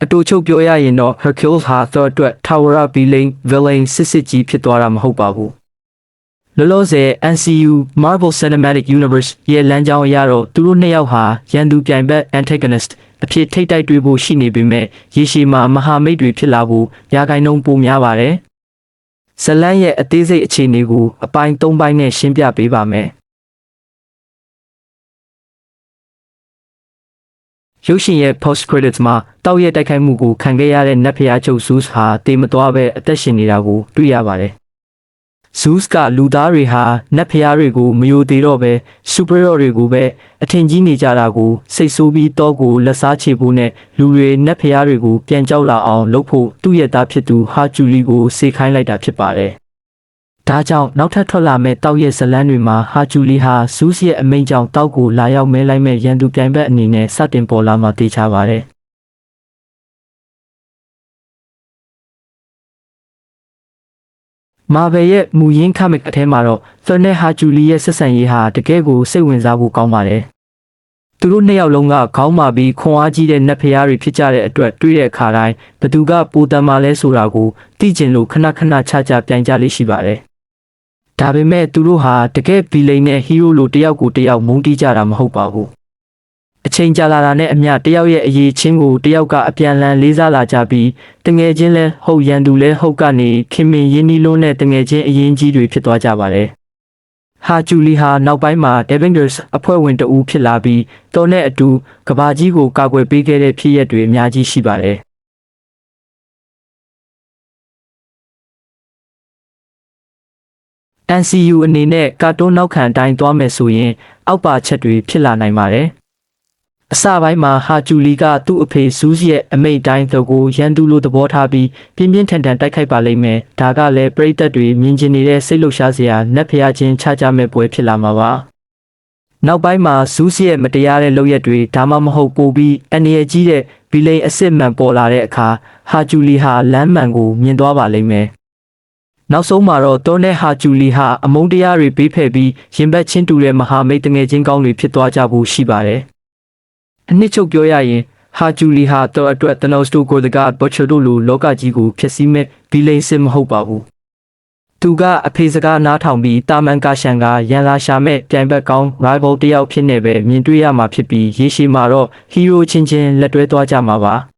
အတူချုပ်ပြောရရင်တော့ Hercule ဟာ Thor အတွက်ထာဝရ villain စစ်ကြီးဖြစ်သွားတာမဟုတ်ပါဘူးလောလောဆယ် MCU Marvel Cinematic Universe ရဲ့လမ်းကြောင်းအရတော့သူတို့နှစ်ယောက်ဟာရန်သူပြိုင်ဘက် antagonist အဖြစ်ထိတ်တိုက်တွေ့ဖို့ရှိနေပေမဲ့ရေရှည်မှာမဟာမိတ်တွေဖြစ်လာဖို့ရာဂိုင်းနှုန်းပိုများပါတယ်ဇလန်ရဲ့အသေးစိတ်အခြေအနေကိုအပိုင်း၃ပိုင်းနဲ့ရှင်းပြပေးပါမယ်ရုပ်ရှင်ရဲ့ post credits မှာတောက်ရဲ့တိုက်ခိုက်မှုကိုခံခဲ့ရတဲ့နတ်ဖျားချုပ် Zeus ဟာတေမသွားပဲအသက်ရှင်နေတာကိုတွေ့ရပါတယ်။ Zeus ကလူသားတွေဟာနတ်ဖျားတွေကိုမယိုသေးတော့ပဲ superior တွေကိုပဲအထင်ကြီးနေကြတာကိုစိတ်ဆိုးပြီးတော့ကိုလက်စားချေဖို့နဲ့လူတွေနတ်ဖျားတွေကိုပြန်ကြောက်လာအောင်လုပ်ဖို့သူ့ရဲ့သားဖြစ်သူဟာဂျူလီကိုစေခိုင်းလိုက်တာဖြစ်ပါတယ်။ဒါကြောင့်နောက်ထပ်ထွက်လာမဲ့တောက်ရဲ့ဇလန်းတွေမှာဟာဂျူလီဟာဇူးစ်ရဲ့အမိန့်ကြောင့်တောက်ကိုလာရောက်မဲလိုက်မဲ့ရန်သူပြိုင်ဘက်အနေနဲ့စတင်ပေါ်လာမှသိချပါတယ်။မာဗယ်ရဲ့မူရင်း comic အထဲမှာတော့ Thor နဲ့ဟာဂျူလီရဲ့ဆက်ဆံရေးဟာတကယ်ကိုစိတ်ဝင်စားဖို့ကောင်းပါတယ်။သူတို့နှစ်ယောက်လုံးကခေါင်းမာပြီးခွန်အားကြီးတဲ့နတ်ဖျားတွေဖြစ်ကြတဲ့အတွက်တွေ့တဲ့အခါတိုင်းဘသူကပိုတန်မာလဲဆိုတာကိုသိကျင်လို့ခဏခြားပြိုင်ကြလေးရှိပါတယ်။ဒါပေမဲ့သူတို့ဟာတကယ်ဗီလိန်နဲ့ဟီးရိုးလိုတယောက်ကိုတယောက်မုန်းတီးကြတာမဟုတ်ပါဘူး။အချိန်ကြာလာတာနဲ့အမျှတယောက်ရဲ့အရေးချင်းကိုတယောက်ကအပြန်လန်လေးစားလာကြပြီးတငယ်ချင်းလဲဟုတ်ရန်သူလဲဟုတ်ကနေခင်မင်ရင်းနှီးလုံးနဲ့တငယ်ချင်းအရင်ကြီးတွေဖြစ်သွားကြပါတယ်။ဟာဂျူလီဟာနောက်ပိုင်းမှာ Avengers အဖွဲ့ဝင်တဦးဖြစ်လာပြီးတော်နဲ့အတူကဘာကြီးကိုကာကွယ်ပေးခဲ့တဲ့ဖြစ်ရပ်တွေအများကြီးရှိပါတယ်။ MCU အနေနဲ့ကာတွန်းနောက်ခံအတိုင်းသွားမယ်ဆိုရင်အောက်ပါချက်တွေဖြစ်လာနိုင်ပါတယ်။အစပိုင်းမှာဟာဂျူလီကသူ့အဖေဇူးစ်ရဲ့အမိန့်တိုင်းသူကိုရန်သူလိုသဘောထားပြီးပြင်းပြင်းထန်ထန်တိုက်ခိုက်ပါလိမ့်မယ်။ဒါကလည်းပရိသတ်တွေမြင်ကျင်နေတဲ့စိတ်လှုပ်ရှားစရာနတ်ဖျားချင်းခြားကြမဲ့ပွဲဖြစ်လာမှာပါ။နောက်ပိုင်းမှာဇူးစ်ရဲ့မတရားတဲ့လုပ်ရက်တွေဒါမှမဟုတ်ပိုပြီးအနေရကြီးတဲ့ဗီလိန်အစ်စ်မှန်ပေါ်လာတဲ့အခါဟာဂျူလီဟာလမ်းမှန်ကိုမြင်သွားပါလိမ့်မယ်။နောက်ဆုံးမှာတော့တော်နဲ့ဟာဂျူလီဟာအမုန်းတရားတွေပေးဖယ်ပြီးရင်ဘတ်ချင်းတူတဲ့မဟာမိတ်တငယ်ချင်းကောင်းတွေဖြစ်သွားကြဖို့ရှိပါတယ်။အနှစ်ချုပ်ပြောရရင်ဟာဂျူလီဟာတော်အတွက် Thanos တို့ကိုယ်တကဘော့ချ်တို့လိုလောကကြီးကိုဖျက်ဆီးမဲ့ဗီလိန်စစ်မဟုတ်ပါဘူး။သူကအဖေစကားနားထောင်ပြီးတာမန်ကာရှန်ကရန်လာရှာမဲ့ပြိုင်ဘက်ကောင်း rival တယောက်ဖြစ်နေပဲမြင်တွေ့ရမှာဖြစ်ပြီးရေရှည်မှာတော့ဟီးရိုးချင်းလက်တွဲသွားကြမှာပါ။